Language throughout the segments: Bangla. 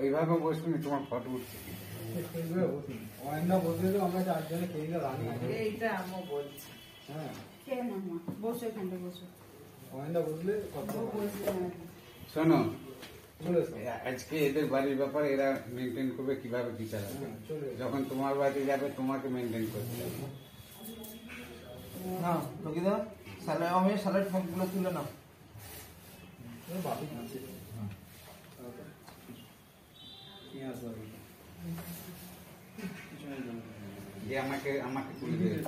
ওইভাবে বসবি, তোমার ফটো উঠছে। বসলে তো আমরা চারজনে খেয়ে গেলে রান্না এইটা আমি বলছি। হ্যাঁ খেয়ে না বসো, এখানটা বসো। বসলে শোনো, আজকে এদের বাড়ির ব্যাপারে এরা মেনটেন করবে কিভাবে কি চালাবে। যখন তোমার বাড়িতে যাবে তোমাকে মেনটেন করতে হবে। না রকিদা, স্যালাড আমি স্যালাড ফ্যাকগুলো তুলে নাও। যে আমাকে তুলে দেবে।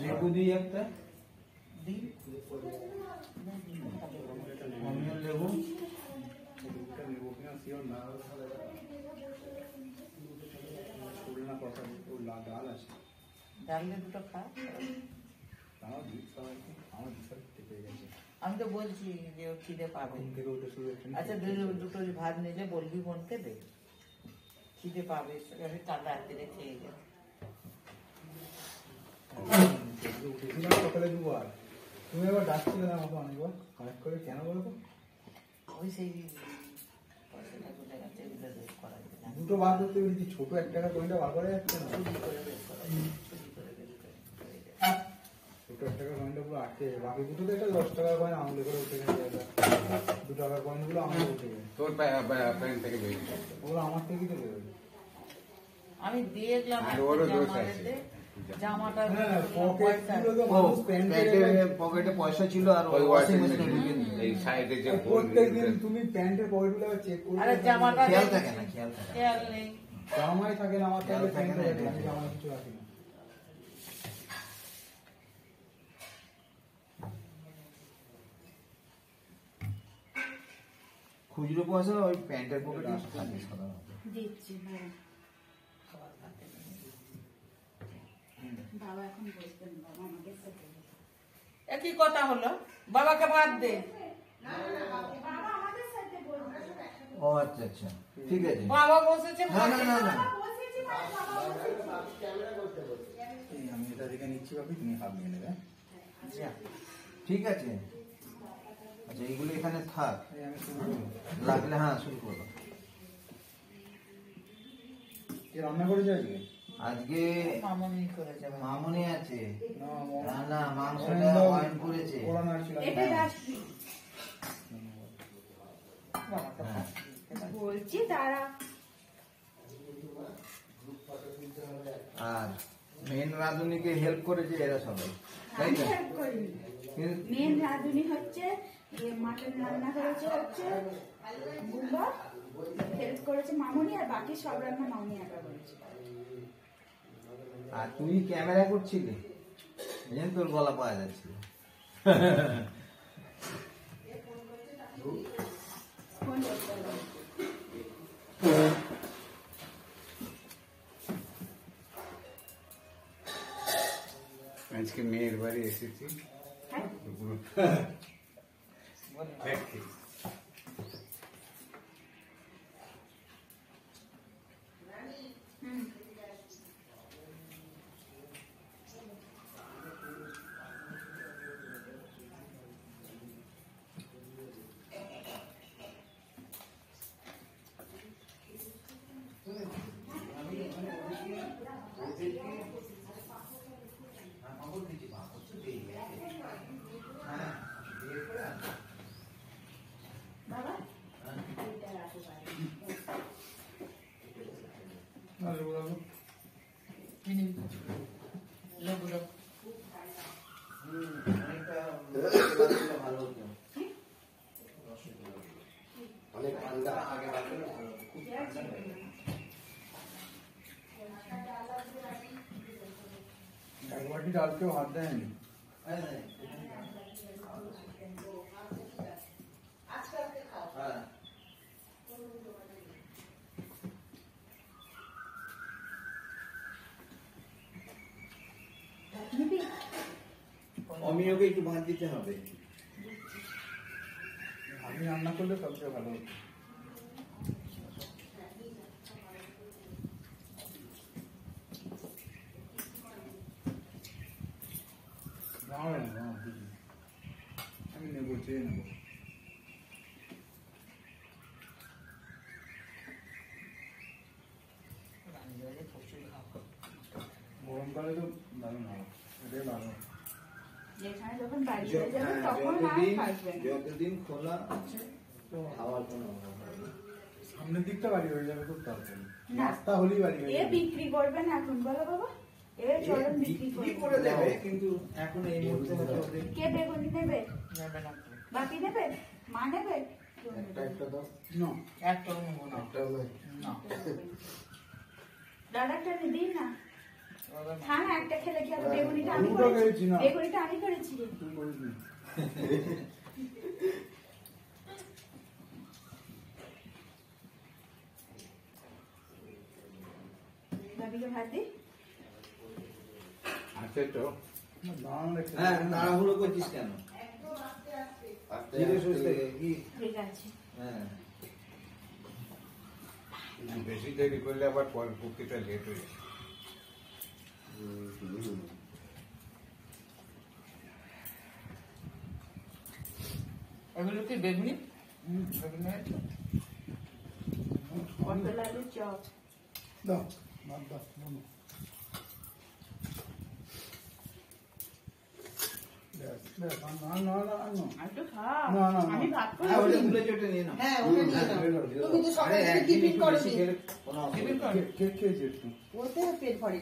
লেবু দিই একটা, আমিও লেবু। ডাললে দুটো খা। আমি তো বলছি যে ও খিদে পাবে। আচ্ছা দুটো ভাত নিলে বলবি বোনকে দে, খিদে পাবে, কাল রাত্রে খেয়ে যাবে। সকালে দুবার তুমি এবার ডাকছিলে না আমাকে অনেকবার, কানেক্ট করে কেন বলতো? ওই সেই দুটো বার করতে বলেছি, ছোট 1 টাকা কয়েনটা বার করা যাচ্ছে না। ছোট 1 টাকা কয়েনটা পুরো আটকে, বাকি দুটো তো একটা 10 টাকার কয়েন আমলে করে উঠে গেছে। 2 টাকার কয়েনগুলো আমলে উঠে গেছে। তোর প্যান্ট থেকে বেরিয়ে ওগুলো আমার থেকেই তো বেরোবে। আমি দিয়ে গেলাম জামাটা, পকেটে পয়সা ছিল আর এই সাইডে যে প্রত্যেকদিন তুমি প্যান্টের পকেটগুলো চেক করো। আরে জামাটা খেয়াল থাকে না, খেয়াল নেই। জামাই থাকে না আমার, তাহলে প্যান্ট থাকে না, জামা কিছু রাখি না। খুচরো পয়সা ওই প্যান্টের পকেটে থাকে সাধারণত। দিচ্ছি বাবা এখন বসবেন, বাবা আমাকে সাথে একই কথা হলো, বাবাকে ভাত দে। বাবা আমাদের সাথে বসবে। ও আচ্ছা আচ্ছা, ঠিক আছে। বাবা বসেছে, না না না না, আমি এটা দেখে নিচ্ছি বাপি, তুমি হাত নিয়ে নেবে। ঠিক আছে। আচ্ছা এইগুলো এখানে থাক, লাগলে হ্যাঁ শুরু করো। রান্না করেছে আজকে? আজকে মামনি করেছে। মামনি আছে না না, মাংসটা অয়েন করেছে। বলছি তারা। আর মেন রাঁধুনিকে হেল্প করেছে এরা সবাই, তাই তো? মেন রাঁধুনি হচ্ছে মাটন রান্না করেছে হচ্ছে বুবা, হেল্প করেছে মামনি, আর বাকি সব রান্না মামনি একা করেছে। আর তুই ক্যামেরা করছিলি, তোর গলা পাওয়া যাচ্ছিল। আজকে মেয়ের বাড়ি এসেছি। একবারটি ডালকেও হাত দেয়নি। অমিয়কে একটু ভাত দিতে হবে। আমি রান্না করলে সবচেয়ে ভালো হতো। আমি নেবো, চেয়ে নেবো। গরমকালে তো দারুণ হবে, এটাই ভালো। যেখানে যখন বাড়ি হয়ে যাবে তখন আর থাকবে না। যতদিন খোলা আছে তো হাওয়ার কোনো অভাব হবে না। সামনের দিকটা বাড়ি হয়ে যাবে খুব তাড়াতাড়ি, না। রাস্তা হলেই বাড়ি হয়ে এ যাবে। বিক্রি করবে না এখন, বলো বাবা? এ চলুন বিক্রি বিক্রি করে করে দেবে, কিন্তু এখন এই মুহূর্তে হয়তো ওদের কে বেগুনি নেবে? নেবে না। বাকি নেবে? মা নেবে? একটা দাও। না, একটা নেবো না। একটা দাও। না। দাদাটা দিন না। ওরা না। হ্যাঁ না, একটা খেলে কি হবে? বেগুনিটা আমি দুটো খেয়েছি করেছি, না। বেগুনিটা আমি করেছি। তুমি বলিস নি। ভাবিকে ভাত দি। আছে তো। না, দাঁড়ানো রেখে হ্যাঁ, দে। তাড়াহুড়ো করছিস কেন? ধীরে সুস্থে। কি? ঠিক আছে। হ্যাঁ। বেশি দেরি করলে আবার পক্ষীটা লেট হয়ে যায়। এগুলো কি বেগুনি? বেগুনি আছে? পটল আলুর চপ। দাও, ভাত দাও, বলো। ব্যাস, ব্যাস, আর না, না, না, আর না। আর একটু খাও। না, না, না। আমি ভাত হ্যাঁ, ওটা করেছি। তুলে চটে নিয়ে নাও। হ্যাঁ, ওটা নিয়ে নাও। তুমি তো সকালে আরে, একদিন টিফিন একটু বেশি করোনি। খেলে কোনো টিফিন অসুবিধা করো। নেই। কে খেয়েছে একটু? ওতে পেট ভরে।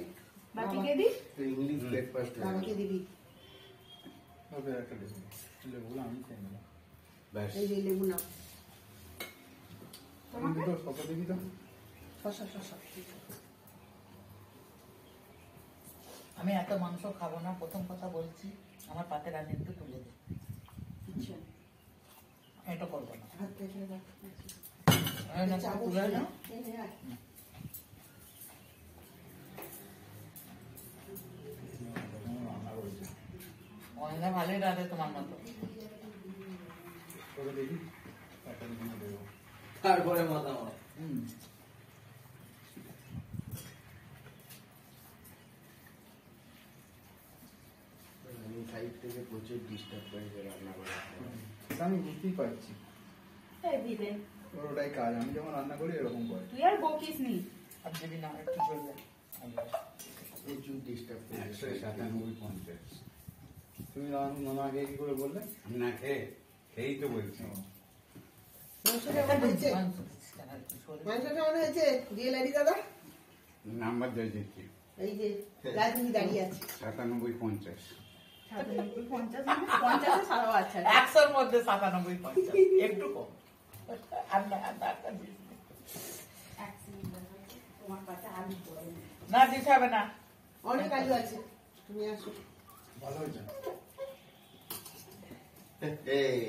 বাকিকে দি। তো ইংলিশ ব্রেকফাস্ট হয়ে বাবাকে গেছে। দিবি। ওকে, একটা দেবো। লেবুগুলো আমি খেয়ে নেবো। ব্যাস। এই যে লেবু নাও। আমি দুটো শসা দেখি তো। শসা শসা। আমি এত মাংস খাবো না, প্রথম কথা বলছি। আমার পাতে রান্না একটু তুলে দে। আচ্ছা। এটা করবো না। ভাত খেয়ে রাখ। আমি না চাবো তুলে না। নাও। রান্না করেছে। অনেক ভালোই রাধে তোমার মতো। তোকে দেখি, একটা দিনে দেবো। তারপরে মতামত। আমি সাইড থেকে প্রচুর ডিস্টার্ব করেছে রান্না করার সময়। তা আমি বুঝতেই পারছি, এই দিলে। ওর ওটাই কাজ। আমি যখন রান্না করি এরকম করে। তুই আর বকিস নি। আর দিবি না, একটু চলবে। প্রচুর ডিস্টার্ব করেছে। 197.50 তুমি মামা আগে কি করে বললে? না খেয়েই তো বলছি। মাংস কেমন হয়েছে? মাংস কেমন হয়েছে? দিয়ে লাড়ি দাদা। নাম্বার দিয়ে দিচ্ছি, এই যে রাজনীতি দাঁড়িয়ে আছে। 97.50। 50 মানে 50 সারা বাচ্চা। 100-র মধ্যে 97-50, একটু কম। আর না, আর না, আর না, দিস না। তোমার পাতে আলু পড়ে। না, দিতে হবে না। অনেক আলু আছে। তুমি আসো। ভালো হয়েছে। এই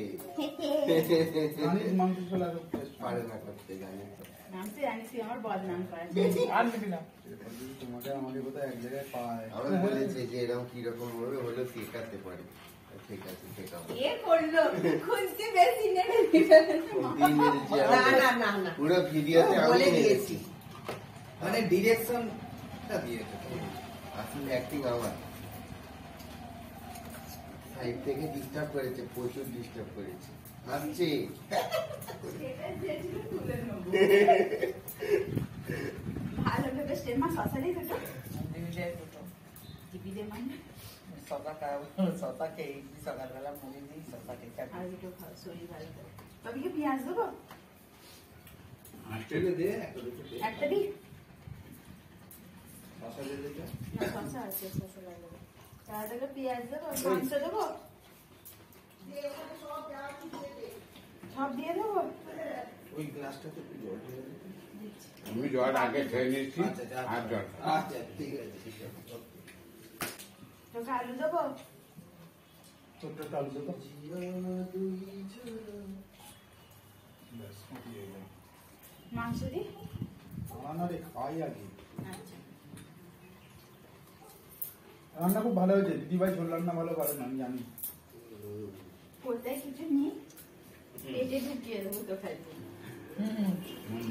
জানিস মাংস ছোলা তো টেস্ট পারে না করতে জানি তো। নামতে জানিস তুই আমার বদনাম করা। আর দিবি না। তোমাকে আমাকে কোথায় এক জায়গায় পায়। আমার বলেছে যে এরকম কিরকম হবে হলো শেখাতে পারি। ঠিক আছে, শেখাবো। এ করলো খুঁজতে বেশি নেবে। দিন মেরেছি না আমি। না না না। পুরো ভিডিওতে আমি বলে মেরেছি। দিয়েছি। মানে ডিরেকশনটা দিয়েছে। আসলে অ্যাক্টিং আমার সাইড থেকে ডিস্টার্ব করেছে, প্রচুর ডিস্টার্ব করেছে। আসছে ভালো ভেবে স্টেমা শশারি দুটো দিবি দে দুটো। টিপি দে মানে শশা খেয়ে সকালবেলা মুড়ি দিই, শশা খেয়ে খাবি। আর দুটো খাও, শরীর ভালো থাকে। তবে কি পেঁয়াজ দেবো? আসছে তুলে দে, একটা দুটো দে। একটা দি। শসা দিয়ে দিতে। না শশা আছে, শশা লাগবে। তার থেকে পেঁয়াজ দেবো, মাংস দেবো, সব দিয়ে দেবো। ওই গ্লাসটাতে একটু জল ঢেলে দিতে। আমি জল আগে খেয়ে নিচ্ছি, আচ্ছা, আচ্ছা, আর জল আচ্ছা, ঠিক আছে, ঠিক আছে। তোকে আলু দেবো। ছোট্ট একটা আলু দেবো। ব্যাস, ফুটিয়ে গেল। মাংস দি। না রে, খাই আগে। আচ্ছা। রান্না খুব ভালো হয়েছে, দিদিভাই ঝোল রান্না ভালো পারে না, আমি জানি। কোথায় কিছু নেই, পেটে ঢুকিয়ে দেবো তো খাইতে।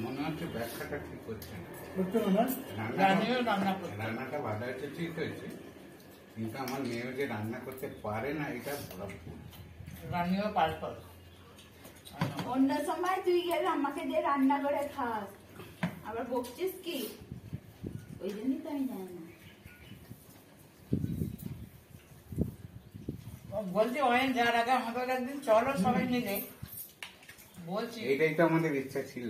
মনে হচ্ছে ব্যাখ্যাটা ঠিক করছে না। করতে না রান্নাটা ভালো হয়েছে, ঠিক হয়েছে, কিন্তু আমার মেয়ে যে রান্না করতে পারে না এটা বড় ভুল। রানিও পারত। অন্য সময় তুই গেলে আমাকে দিয়ে রান্না করে খাস, আবার বকছিস কি? ওই জন্যই তো আমি জানি না। বলছি ওয়েন যার আগে আমাদের একদিন চলো সবাই মিলে, বলছি এইটাই তো আমাদের ইচ্ছা ছিল।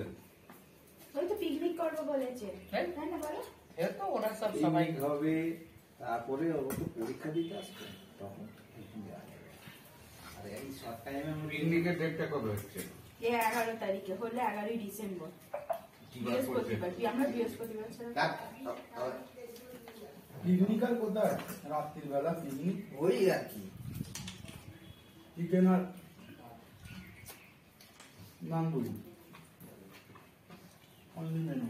ওই তো পিকনিক করবো বলেছে, হ্যাঁ। তাই না বলো? এ তো ওরা সব সবাই পিকনিক হবে, তারপরে ও তো পরীক্ষা দিতে আসবে, তখন কি জানে। আর এই শর্ট টাইমে পিকনিকের ডেটটা কবে হচ্ছে? 11 তারিখে হলে 11ই ডিসেম্বর, বৃহস্পতিবার। আমরা বৃহস্পতিবার ছাড়া পিকনিক আর কোথায়, রাত্রির বেলা পিকনিক, ওই আর কি চিকেন আর নানপুরি অনলি মেনু।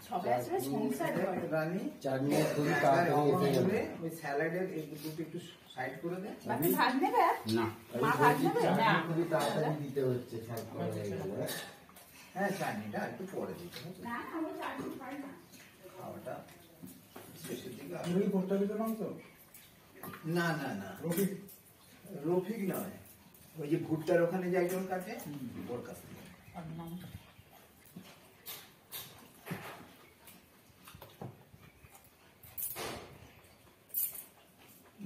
সবাই আসলে সংসার করে। রানী চাটনি খুবই একবার তাড়াতাড়ি এসে যাবে। ওই স্যালাডের এই দুটো একটু সাইড করে দে। বাকি ভাত নেবে? না, মা ভাত নেবে? চাটনি খুবই তাড়াতাড়ি দিতে হচ্ছে, সব করা হয়ে গেলে। হ্যাঁ, চাটনিটা একটু পরে দিতে হবে। না, আমি চাটনি খাই না। খাওয়াটা শেষের দিকে আপনি কি পোস্ট অফিসে নাম তো? না না না, রফিক? রফিক নয়, ওই যে ভুট্টার ওখানে যে একজন কাটে, ওর কাছ থেকে।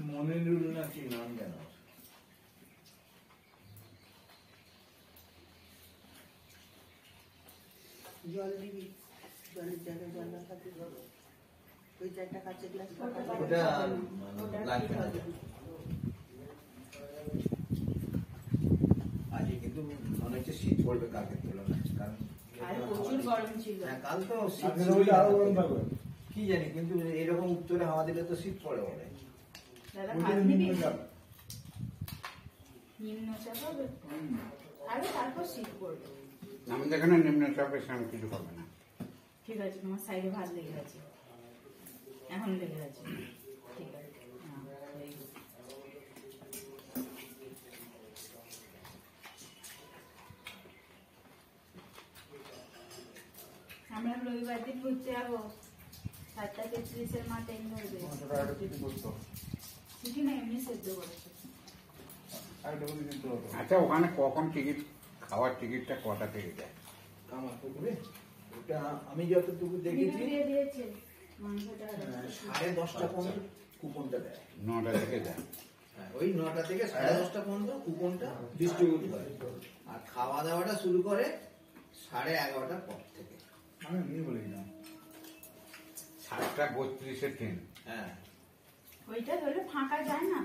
মনিরুল না কি নাম যেন। জল দিবি, জলের জায়গায় জল না থাকলে ওই চারটা কাঁচের গ্লাস ওটা লাগবে না। আজকে কিন্তু মনে হচ্ছে শীত পড়বে কালকের তুলনায়, কারণ আর প্রচুর গরম ছিল। হ্যাঁ, কাল তো শীত আপনার ওইটা আরো গরম থাকবে। কি জানি, কিন্তু এরকম উত্তরে হাওয়া দিলে তো শীত পড়ে বলে। দাদা ওইটা ভাত নিবি? নিম্নচাপ। নিম্নচাপ হবে, আরে তারপর শীত পড়বে। আমাদের এখানে নিম্নচাপে সেরকম কিছু হবে না। ঠিক আছে, তোমার সাইডে ভাত লেগে গেছে, এখন লেগে গেছে। ঠিক আছে, হ্যাঁ, very good. আমরা রবিবার দিন ঘুরতে যাবো, 7:33 মা ট্রেন ধরবে। 500 টাকাটা কি করতো? কিছু না, এমনি সেদ্ধ করেছে। আরেকটা করে দিতে হতো। আচ্ছা, ওখানে কখন টিকিট, খাওয়ার টিকিটটা কটা থেকে যায়? আমার পুকুরে ওটা আমি যতটুকু দেখেছি দিয়ে দিয়েছে মাংসটা। 10:30 পর্যন্ত কুপনটা দেয়। 9টা থেকে যায়। হ্যাঁ, ওই 9টা থেকে 10:30 পর্যন্ত কুপনটা ডিস্ট্রিবিউট করে, আর খাওয়া দাওয়াটা শুরু করে 11:30টার পর থেকে। আমি এমনি বলে দিলাম। 7:32 ট্রেন, হ্যাঁ, ওইটা ধরে ফাঁকা যায় না,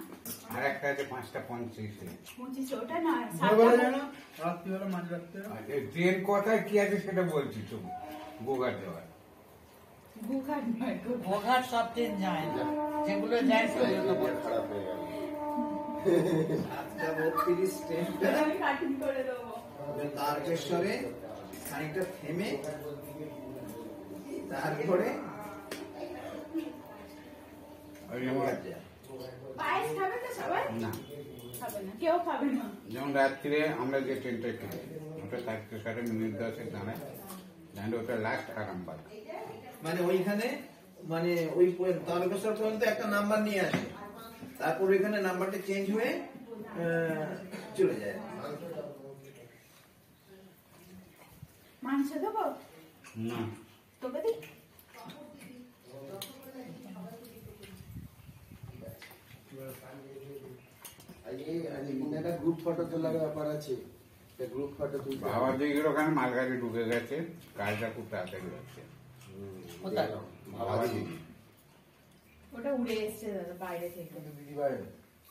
আর একটা আছে 5:25। 25 ওটা না, ভোরবেলা যায় না, রাত্রিবেলা মাঝরাত্রে। ট্রেন কথায় কি আছে সেটা বলছি তো, গোঘাট যাওয়ার। বুখার নয় গো। ওঘাট সব ট্রেন যায় না, যেগুলো যায় সেগুলো তো বলছি। খারাপ হয়ে গেল। 7:32 ট্রেনটা আমি কাটিং করে দেবো। তারকেশ্বরে খানিকটা থেমে তারপরে ওই যেমন, গোঘাট যায়। পায়েস খাবে তো সবাই? না, খাবে না, কেউ খাবে না। যেমন রাত্রিরে আমরা যে ট্রেনটা কিনেছি ওটা 7:30 দাঁড়ায়, জানলে ওটা লাস্ট আরামবাগ। মানে ওইখানে, মানে ওই তারকেশ্বর পর্যন্ত একটা নাম্বার নিয়ে আসে, তারপর ওইখানে নাম্বারটা চেঞ্জ হয়ে চলে যায়। মাংস দেবো না, তোকে দি। আজকে একটা গ্রুপ ফটো তোলার ব্যাপার আছে, গ্রুপ ফটো তুলতে বাবা দিদির ওখানে মালগাড়ি ঢুকে গেছে, কাজটা খুব তাড়াতাড়ি হচ্ছে। কোথায়? বাবা দিদি ওটা উড়ে এসছে দাদা বাইরে থেকে। দিদিভাই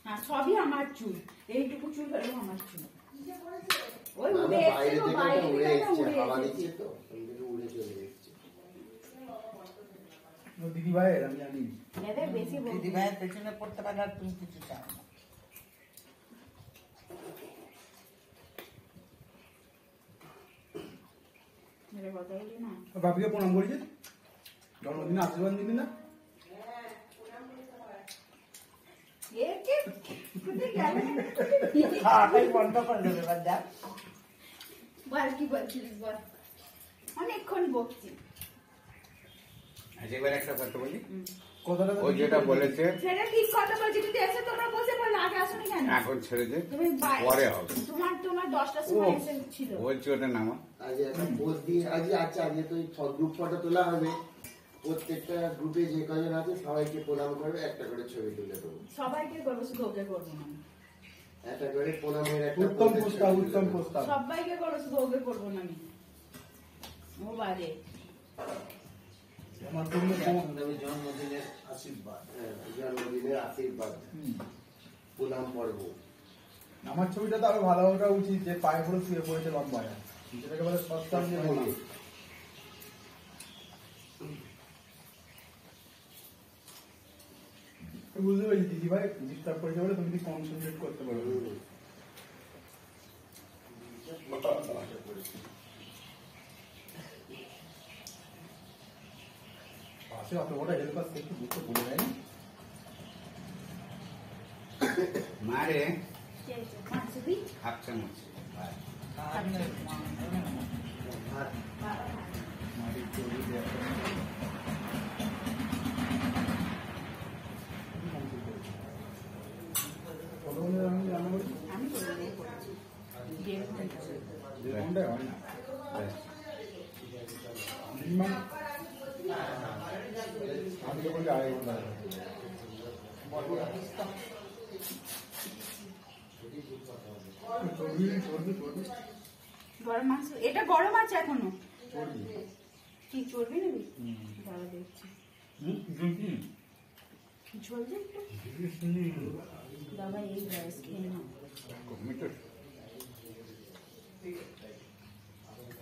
হ্যাঁ, সবই আমার চুল, এইটুকু চুল হলেও আমার চুল। ওই না, উড়ে না, বাইরে এসছে তো, থেকে বাইরে তো উড়ে থেকে এসছে, উড়ে হাওয়া এসেছে। দিচ্ছে তো, ওই থেকে উড়ে চলে এসছে। ও দিদিভাইয়ের, আমি জানি। এদের বেশি বলতে দিদি ভাইয়ের পেছনে পড়তে পারে আর তুমি কিছু চাও না। মেরে কথা বলি না। বাপিকে প্রণাম করেছিস? জন্মদিনে আশীর্বাদ দিবি না? কোথায় গেলে? খাওয়াটাই বন্ধ করে দেবে এবার দেখ। বল কি বলছিস বল। অনেকক্ষণ বকছি। আচ্ছা, এবার একটা কথা বলি, কথাটা ও যেটা বলেছে সেটা ঠিক কথা বলছি, কিন্তু এসে তোমরা বসে পড়লে আগে আসোনি কেন? এখন ছেড়ে দে, তুমি পরে হবে। তোমার 10টার সময় ও, এসে ছিল। বলছি ওটা নামা। আজ একটা পোস্ট দিয়ে আজকে তো গ্রুপ ফটো তোলা হবে, প্রত্যেকটা গ্রুপে যে কজন আছে সবাইকে প্রণাম করবে, একটা করে ছবি তুলে দেবো, সবাইকে করবো, শুধু ওকে করবো না। একটা করে প্রণামের একটা উত্তম পোস্টের প্রস্তাব, ছবি উত্তম তুলে দেবো। প্রস্তাব। সবাইকে করবো, শুধু ওকে করবো না আমি। ও বাজে। আমার জন্য তবে জন্মদিনের আশীর্বাদ। হ্যাঁ, জন্মদিনের আশীর্বাদ প্রণাম পর্ব। আমার ছবিটা তো আরো ভালো ওঠা উচিত, যে পায়ে পড়ে শুয়ে পড়েছে লম্বায়, যেটাকে বলে সস্তা দিয়ে বলি। বুঝতে পেরেছি দিদি ভাই, ডিস্টার্ব করেছে বলে তুমি কনসেন্ট্রেট করতে পারো। পাশে অত বড় হেল্পার, সে একটু বুঝতে বলে দেয়নি। মারে কে আছে? মাসুদি? হাফ চামচ। আর না, আর মাটির চর্বি দেওয়া। কতক্ষণে আমি রান্না করি? আমি করে দিয়ে করেছি। 1.5 ঘন্টা। 1.5 ঘন্টায় হয় না। ব্যাস। মিনিমাম আমি তো বলি 2.5 ঘন্টা লাগে। চর্বি চর্বি চর্বি গরম মাংস, এটা গরম আছে এখনো। চর্বি। কি চর্বি নেবি? দাঁড়া দেখছি। চলছে একটু? বাবা এই গ্যাস খেয়ে নাও। মিঠু।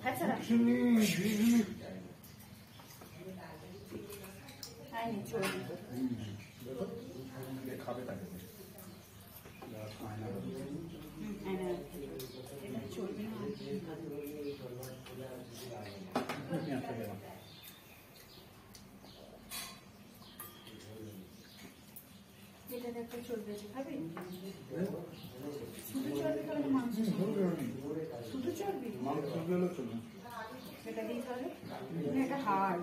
হ্যাঁ স্যার, হ্যাঁ নি চর্বি তো। খাবে তাকে খায় না। হ্যাঁ না, এটা চর্বি না। পেঁয়াজ থাকে না। এটাতে একটা চর্বি আছে, খাবি? শুধু চর্বি খাবে না মাংস? শুধু চর্বি? মাংস চর্বি হলেও চলবে। এটা দিয়ে খাবে? না, এটা হাড়।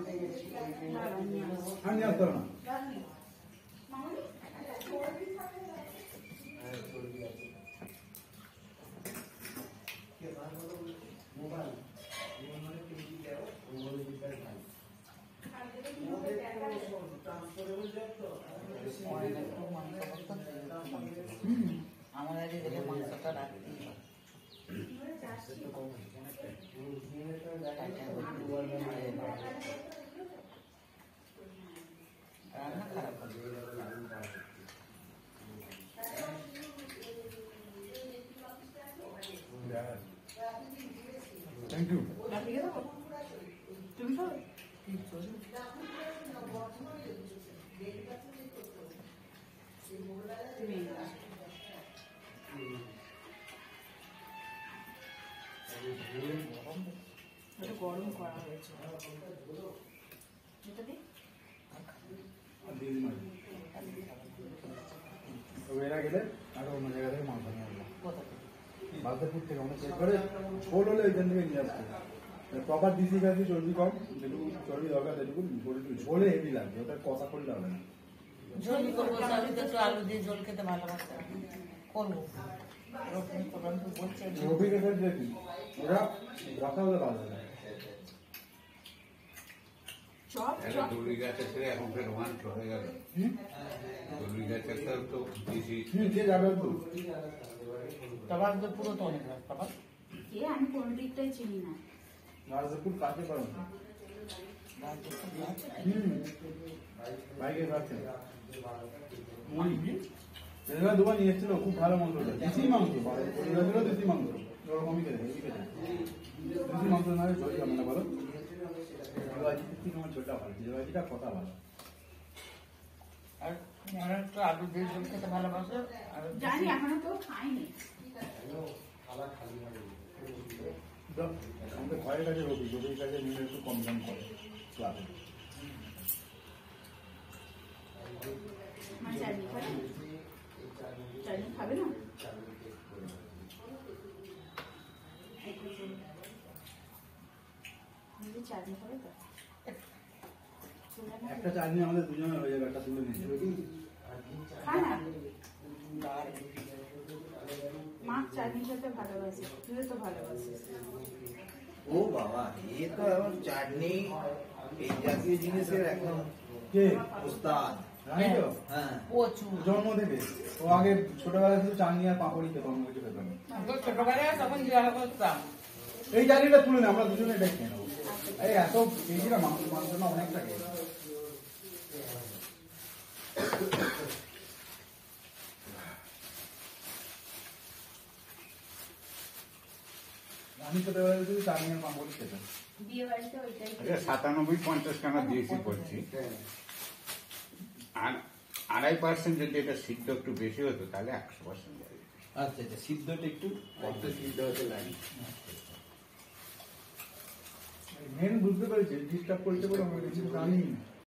দাঁড়া, নিয়ে আসবো। হ্যাঁ, নিয়ে আসতে হবে না। আমাদের এদিকে মাংসটা রাখতেই হয়। রান্না খারাপ হবে। Thank you. রাখিয়ে দেবো? তুমি খাবে? তুমি ওটা গরম করা হয়েছে। এটা দিই? দিয়ে দিন আগে। তবে এরা গেলে আরো অন্য জায়গা থেকে মাংস নিয়ে আসবো। কোথা থেকে? বাদপুর থেকে আমরা চেক করে ঝোল হলে ওইখান থেকে নিয়ে আসবো। প্রপার দিশি খাচ্ছি, চর্বি কম, যেটুকু চর্বি দরকার সেটুকু ঝোলে হেভি লাগবে, ওটা কষা করলে হবে না। ঝোল করবো, সবই তো একটু আলু দিয়ে ঝোল খেতে ভালোবাসে, করবো। রকম প্রধান তো বলছে রবিকে ফের দেখি ওরা রসা হলে ভালো লাগে। চপ একটা চপ দড়ি গাছের ছেড়ে এখন ফের ওয়ান হয়ে গেল। দড়ি গাছের তো বেশি কে যাবে একটু? তোমার তো পুরো তো অনেক রাস্তা বা কে? আমি কোন দিকটাই চিনি না। রাজপুর কাছে পারো বাইকে কাছে দুবার নিয়ে এসেছিল, খুব ভালো মাংস, দেশি মাংস, দেশি মাংস ওরকমই খেতে দেশি মাংস না হলে ঝোল যাবে না বলো। আমার ঝোলটা ভালো, জিরাবাজিটা কথা ভালো। আর আমার একটু আলু দিয়ে ঝোল খেতে ভালোবাসে। আর জানি, এখনো কেউ খায়নি। আমাদের ঘরের কাছে রবির কাছে নিয়ে একটু কম দাম করে ক্লাবে। মানে চাইনি, চাটনি খাবে তো? একটা চাটনি আমাদের দুজনের হয়ে যাবে, একটা তুলে নিয়ে যাবে। খা না। মা চাটনি খেতে ভালোবাসে, তুইও তো ভালোবাসিস। ও বাবা, এ তো এখন চাটনি এই জাতীয় জিনিসের একদম কে? উস্তাদ। রানী তো? হ্যাঁ, প্রচুর। জন্ম থেকে ও আগে ছোটবেলায় শুধু চাটনি আর পাঁপড়ি খেত, অন্য কিছু খেত না। ছোটবেলায় তখন জিজ্ঞাসা করতাম এই চাটনিটা তুলে নে, আমরা দুজনে এটা খেয়ে নেবো। এই এত কেজি না মাংস না অনেকটা খেয়ে। আমি ছোটবেলায় শুধু চাটনি আর পাঁপড়ি খেতাম। বিয়ে বাড়িতে ওইটাই আচ্ছা 97-50 খানা দিয়েছি বলছি, আর 2.5% যদি এটা সিদ্ধ একটু বেশি হতো তাহলে 100% যাবে। আচ্ছা আচ্ছা, সিদ্ধটা একটু সিদ্ধ হতে লাগে। মেন বুঝতে পেরেছি, ডিস্টার্ব করতে বলে আমরা কিছু জানি না।